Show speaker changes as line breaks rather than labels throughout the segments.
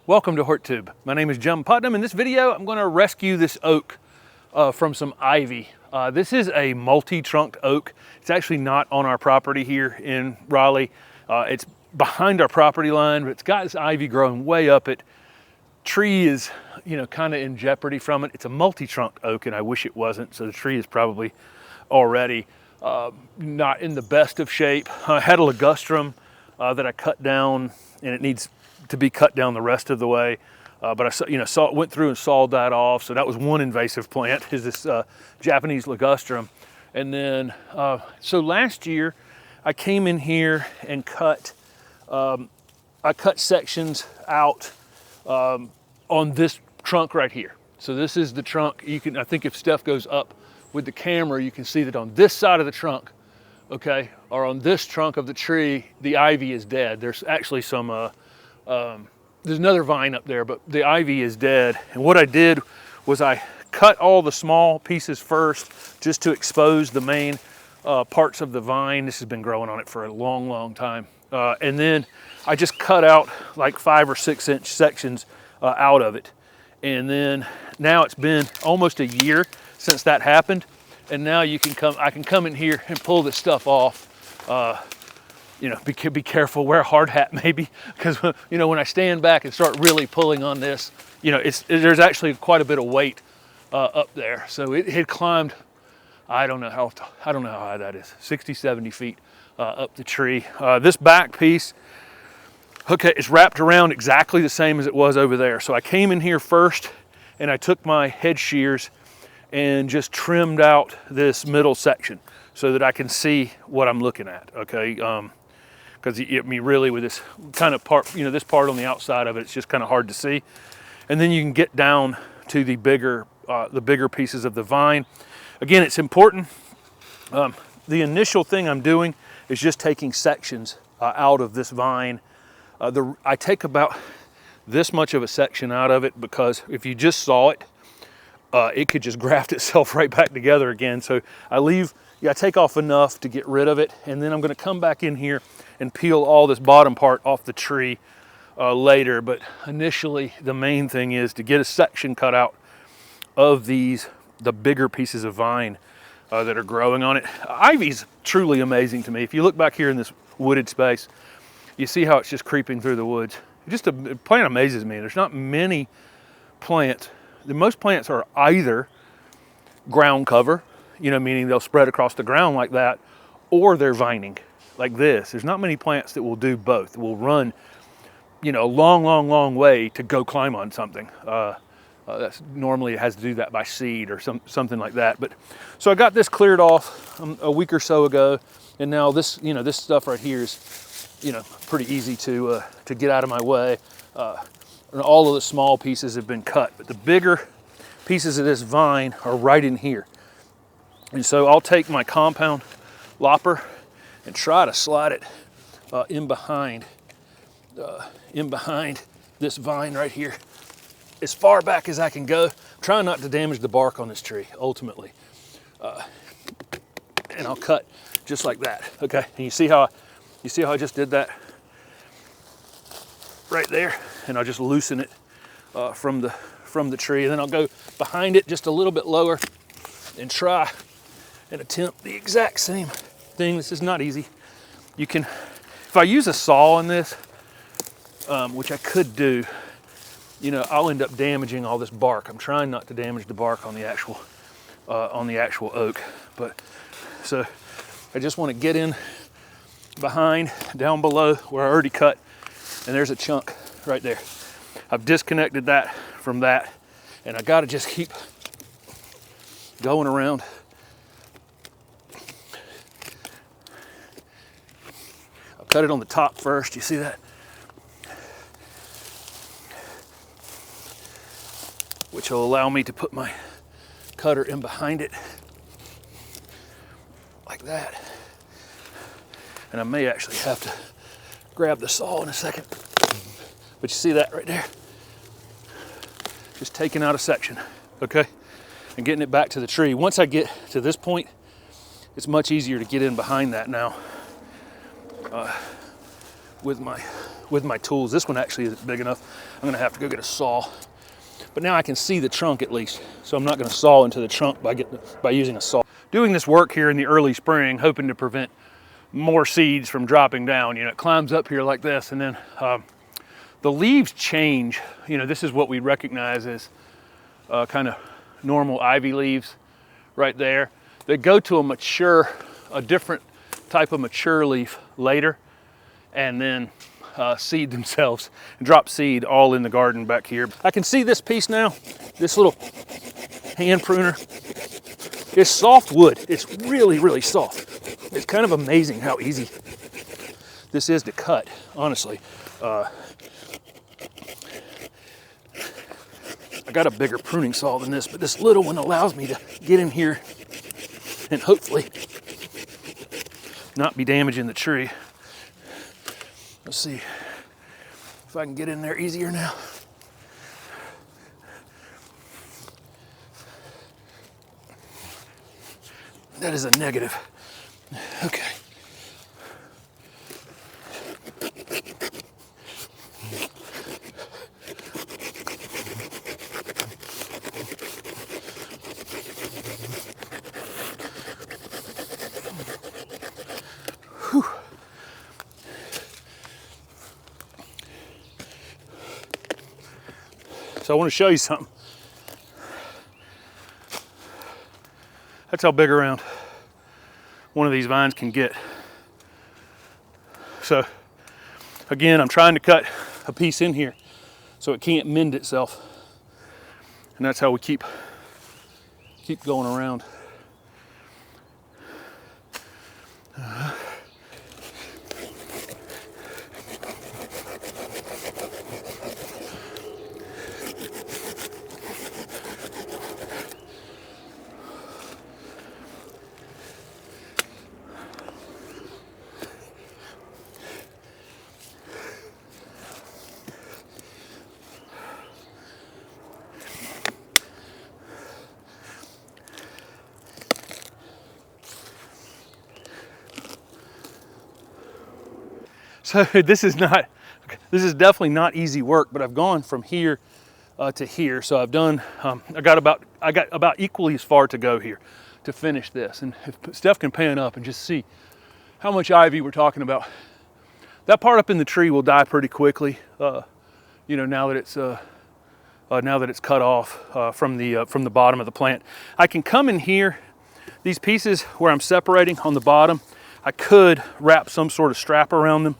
Welcome to HortTube. My name is Putnam. In this video, I'm going to rescue this oak from some ivy. This is a multi-trunked oak. It's actually not on our property here in Raleigh. It's behind our property line, but it's got this ivy growing way up it. Tree is, kind of in jeopardy from it. It's a multi-trunked oak, and I wish it wasn't. So the tree is probably already not in the best of shape. I had a ligustrum that I cut down, and it needs to be cut down the rest of the way, but I went through and sawed that off. So that was one invasive plant, is this Japanese ligustrum. And then so last year I came in here and cut sections out on this trunk right here. So this is the trunk. I think if Steph goes up with the camera, you can see that on this side of the trunk, okay, or on this trunk of the tree, the ivy is dead. There's actually some there's another vine up there, but the ivy is dead. And what I did was I cut all the small pieces first just to expose the main parts of the vine. This has been growing on it for a long, long time. And then I just cut out like 5 or 6 inch sections out of it. And then now it's been almost a year since that happened. And now I can come in here and pull this stuff off. Be careful, wear a hard hat maybe, because when I stand back and start really pulling on this, there's actually quite a bit of weight up there. So it had climbed, I don't know how high that is, 60, 70 feet up the tree. This back piece, okay, it's wrapped around exactly the same as it was over there. So I came in here first and I took my head shears and just trimmed out this middle section so that I can see what I'm looking at, okay? Because really with this kind of part, this part on the outside of it, it's just kind of hard to see. And then you can get down to the bigger pieces of the vine. Again, it's important. The initial thing I'm doing is just taking sections out of this vine. I take about this much of a section out of it because if you just saw it, it could just graft itself right back together again. So I take off enough to get rid of it, and then I'm going to come back in here and peel all this bottom part off the tree later. But initially, the main thing is to get a section cut out of the bigger pieces of vine that are growing on it. Ivy's truly amazing to me. If you look back here in this wooded space, you see how it's just creeping through the woods. A plant amazes me. There's not many plants. Most plants are either ground cover, meaning they'll spread across the ground like that, or they're vining like this. There's not many plants that will do both. Will run, a long, long, long way to go climb on something. That's normally it has to do that by seed or something like that. But so I got this cleared off a week or so ago, and now this, this stuff right here is, pretty easy to get out of my way. And all of the small pieces have been cut, but the bigger pieces of this vine are right in here. And so I'll take my compound lopper and try to slide it in behind this vine right here, as far back as I can go. I'm trying not to damage the bark on this tree ultimately. And I'll cut just like that, okay? And you see how I just did that right there, and I'll just loosen it from the tree, and then I'll go behind it just a little bit lower and try and attempt the exact same thing. This is not easy. If I use a saw in this, which I could do, I'll end up damaging all this bark. I'm trying not to damage the bark on the actual oak, but so I just want to get in behind, down below where I already cut, and there's a chunk right there. I've disconnected that from that, and I got to just keep going around. I'll cut it on the top first. You see that? Which will allow me to put my cutter in behind it like that. And I may actually have to grab the saw in a second. But you see that right there? Just taking out a section, okay? And getting it back to the tree. Once I get to this point, it's much easier to get in behind that now with my with my tools. This one actually isn't big enough. I'm gonna have to go get a saw. But now I can see the trunk at least, so I'm not gonna saw into the trunk by using a saw. Doing this work here in the early spring, hoping to prevent more seeds from dropping down. You know, it climbs up here like this, and then the leaves change. You know, this is what we recognize as kind of normal ivy leaves right there. They go to a different type of mature leaf later, and then seed themselves and drop seed all in the garden back here. I can see this piece now, this little hand pruner. It's soft wood. It's really, really soft. It's kind of amazing how easy this is to cut, honestly. I got a bigger pruning saw than this, but this little one allows me to get in here and hopefully not be damaging the tree. Let's see if I can get in there easier now. That is a negative. Okay. Whew. So I want to show you something. That's how big around one of these vines can get. So again, I'm trying to cut a piece in here so it can't mend itself. And that's how we keep going around. So this is definitely not easy work, but I've gone from here to here. So I've done, I got about equally as far to go here to finish this. And if Steph can pan up and just see how much ivy we're talking about. That part up in the tree will die pretty quickly. You know, now that it's cut off from the bottom of the plant. I can come in here, these pieces where I'm separating on the bottom, I could wrap some sort of strap around them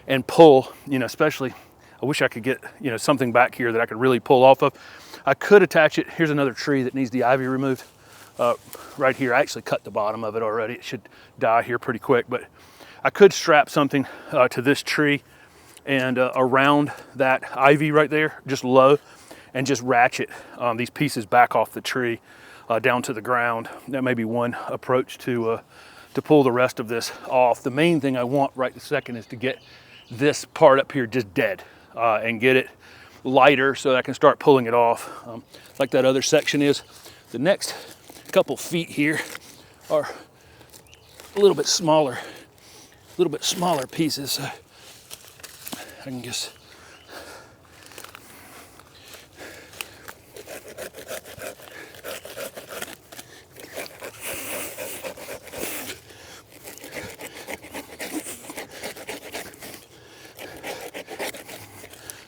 and pull, you know, especially, I wish I could get, you know, something back here that I could really pull off of. I could attach it. Here's another tree that needs the ivy removed. Right here, I actually cut the bottom of it already. It should die here pretty quick, but I could strap something to this tree and around that ivy right there, just low, and just ratchet these pieces back off the tree down to the ground. That may be one approach to pull the rest of this off. The main thing I want right this second is to get this part up here just dead and get it lighter so that I can start pulling it off like that other section is. The next couple feet here are a little bit smaller pieces. So I can just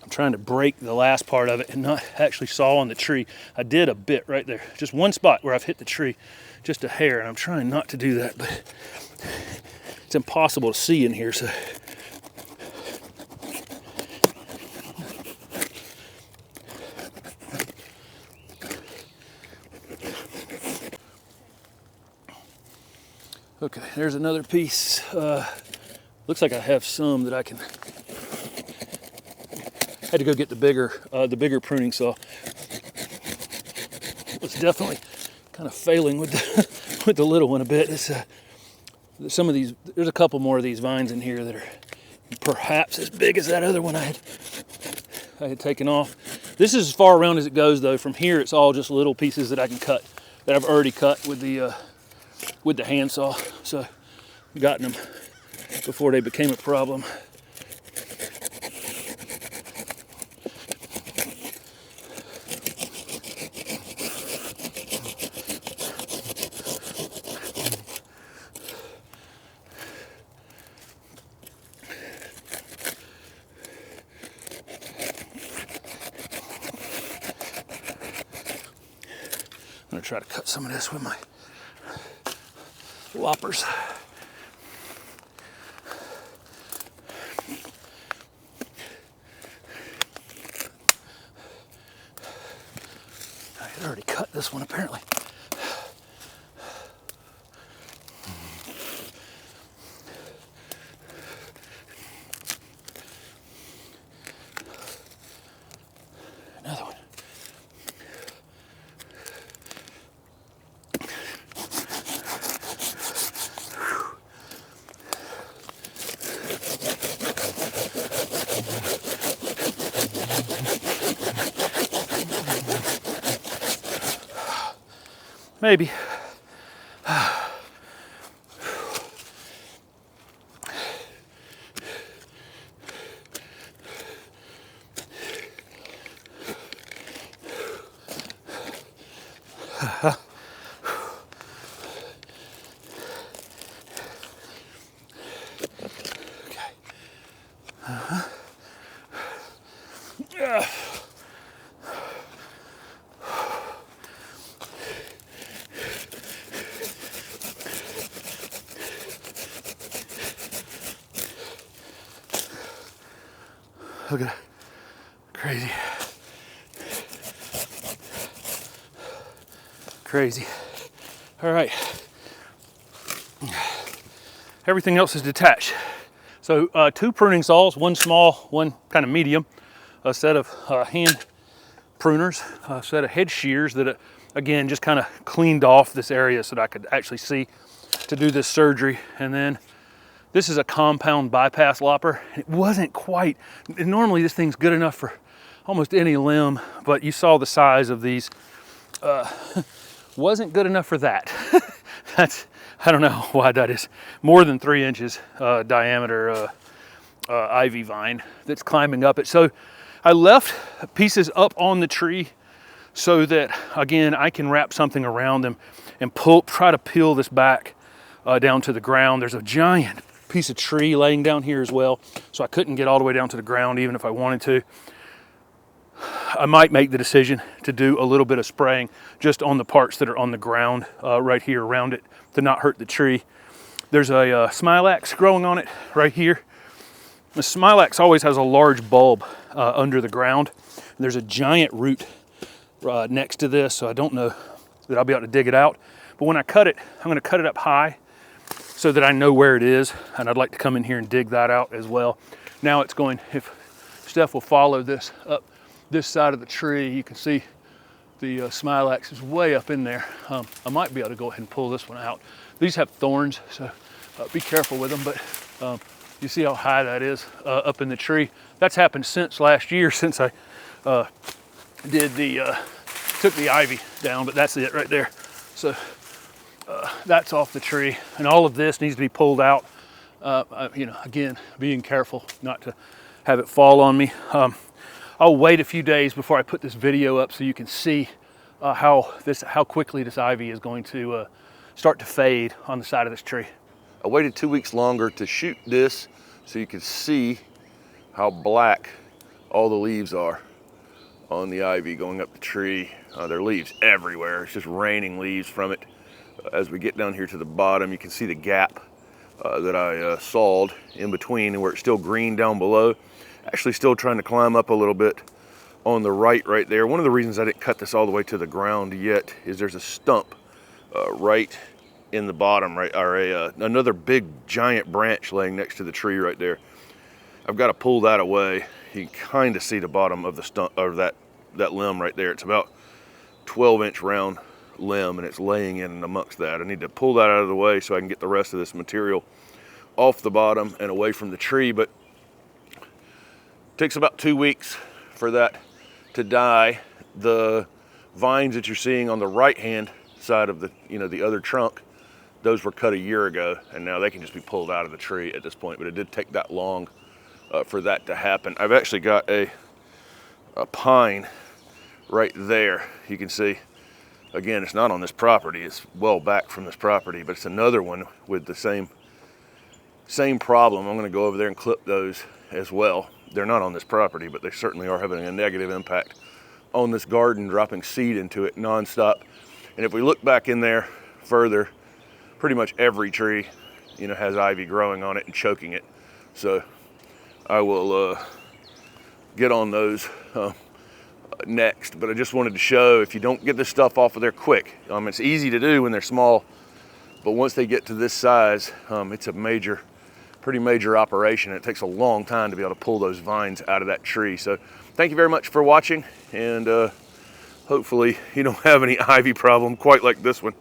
trying to break the last part of it and not actually saw on the tree. I did a bit right there, just one spot where I've hit the tree, just a hair, and I'm trying not to do that, but it's impossible to see in here. So okay, there's another piece. Looks like I have some that I can. Had to go get the bigger pruning saw. It's definitely kind of failing with the little one a bit. It's some of these. There's a couple more of these vines in here that are perhaps as big as that other one I had taken off. This is as far around as it goes, though. From here, it's all just little pieces that I can cut, that I've already cut with the hand saw. So I've gotten them before they became a problem. gonna try to cut some of this with my loppers. I had already cut this one apparently. Another one. Maybe. Look at that. Crazy. Crazy. All right. Everything else is detached. So 2 pruning saws, one small, one kind of medium, a set of hand pruners, a set of head shears that again just kind of cleaned off this area so that I could actually see to do this surgery. And then this is a compound bypass lopper. It wasn't quite, normally this thing's good enough for almost any limb, but you saw the size of these. Wasn't good enough for that. That's, I don't know why that is. More than 3 inches diameter ivy vine that's climbing up it. So I left pieces up on the tree so that, again, I can wrap something around them and try to peel this back down to the ground. There's a giant piece of tree laying down here as well, so I couldn't get all the way down to the ground even if I wanted to. I might make the decision to do a little bit of spraying just on the parts that are on the ground right here around it to not hurt the tree. There's a smilax growing on it right here. The smilax always has a large bulb under the ground. And there's a giant root next to this, so I don't know that I'll be able to dig it out. But when I cut it, I'm going to cut it up high so that I know where it is, and I'd like to come in here and dig that out as well. Now it's going, if Steph will follow this up this side of the tree, you can see the smilax is way up in there. I might be able to go ahead and pull this one out. These have thorns, so be careful with them, but you see how high that is up in the tree. That's happened since last year, since I took the ivy down, but that's it right there. So that's off the tree, and all of this needs to be pulled out. You know, again, being careful not to have it fall on me. I'll wait a few days before I put this video up so you can see how quickly this ivy is going to start to fade on the side of this tree.
I waited 2 weeks longer to shoot this so you could see how black all the leaves are on the ivy going up the tree. There are leaves everywhere. It's just raining leaves from it. As we get down here to the bottom, you can see the gap that I sawed in between and where it's still green down below. Actually still trying to climb up a little bit on the right there. One of the reasons I didn't cut this all the way to the ground yet is there's a stump right in the bottom, right, or another big giant branch laying next to the tree right there. I've got to pull that away. You can kind of see the bottom of the stump, or that limb right there. It's about 12-inch round limb, and it's laying in amongst that. I need to pull that out of the way so I can get the rest of this material off the bottom and away from the tree. But it takes about 2 weeks for that to die. The vines that you're seeing on the right hand side of the other trunk, those were cut a year ago, and now they can just be pulled out of the tree at this point. But it did take that long for that to happen. I've actually got a pine right there. You can see, again, it's not on this property. It's well back from this property, but it's another one with the same problem. I'm going to go over there and clip those as well. They're not on this property, but they certainly are having a negative impact on this garden, dropping seed into it nonstop. And if we look back in there further, pretty much every tree, you know, has ivy growing on it and choking it. So I will get on those next, but I just wanted to show, if you don't get this stuff off of there quick, it's easy to do when they're small, but once they get to this size, it's a pretty major operation. It takes a long time to be able to pull those vines out of that tree. So thank you very much for watching, and hopefully you don't have any ivy problem quite like this one.